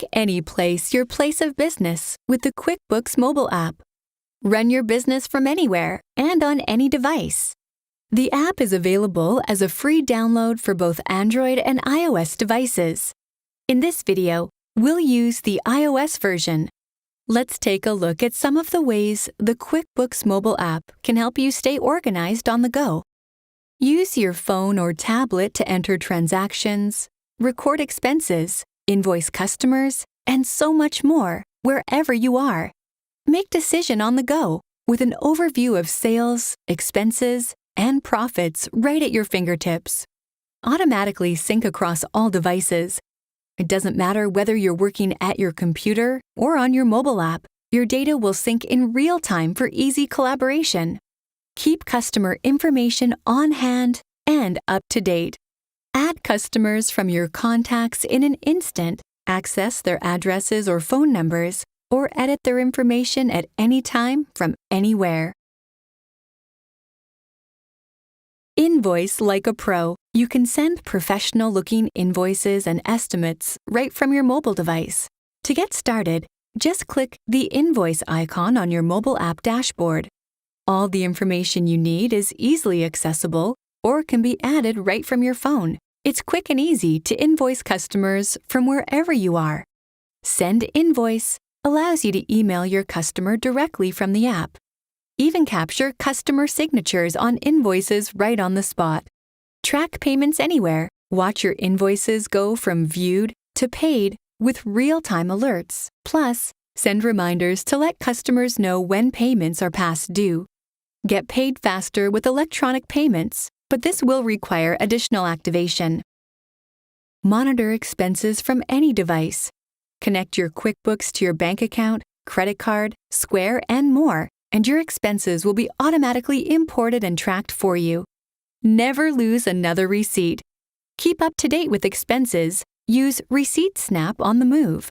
Make any place your place of business with the QuickBooks mobile app. Run your business from anywhere and on any device. The app is available as a free download for both Android and iOS devices. In this video, we'll use the iOS version. Let's take a look at some of the ways the QuickBooks mobile app can help you stay organized on the go. Use your phone or tablet to enter transactions, record expenses, invoice customers, and so much more wherever you are. Make decision on the go with an overview of sales, expenses, and profits right at your fingertips. Automatically sync across all devices. It doesn't matter whether you're working at your computer or on your mobile app, your data will sync in real time for easy collaboration. Keep customer information on hand and up to date. Add customers from your contacts in an instant, access their addresses or phone numbers, or edit their information at any time from anywhere. Invoice like a pro. You can send professional-looking invoices and estimates right from your mobile device. To get started, just click the invoice icon on your mobile app dashboard. All the information you need is easily accessible or can be added right from your phone. It's quick and easy to invoice customers from wherever you are. Send Invoice allows you to email your customer directly from the app. Even capture customer signatures on invoices right on the spot. Track payments anywhere. Watch your invoices go from viewed to paid with real-time alerts. Plus, send reminders to let customers know when payments are past due. Get paid faster with electronic payments, but this will require additional activation. Monitor expenses from any device. Connect your QuickBooks to your bank account, credit card, Square, and more, and your expenses will be automatically imported and tracked for you. Never lose another receipt. Keep up to date with expenses. Use Receipt Snap on the move.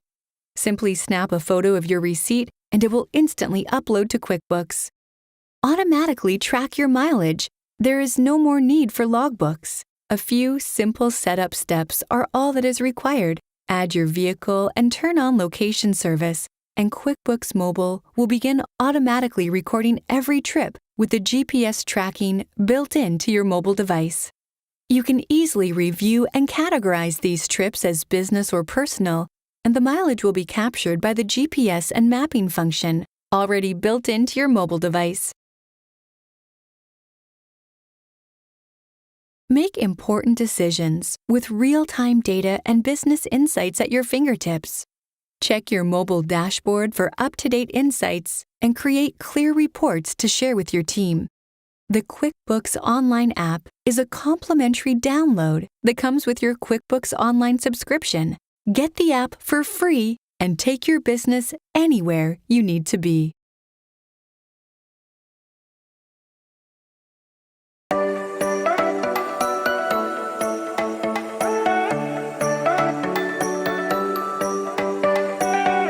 Simply snap a photo of your receipt and it will instantly upload to QuickBooks. Automatically track your mileage. There is no more need for logbooks. A few simple setup steps are all that is required. Add your vehicle and turn on location service, and QuickBooks Mobile will begin automatically recording every trip with the GPS tracking built into your mobile device. You can easily review and categorize these trips as business or personal, and the mileage will be captured by the GPS and mapping function already built into your mobile device. Make important decisions with real-time data and business insights at your fingertips. Check your mobile dashboard for up-to-date insights and create clear reports to share with your team. The QuickBooks Online app is a complimentary download that comes with your QuickBooks Online subscription. Get the app for free and take your business anywhere you need to be.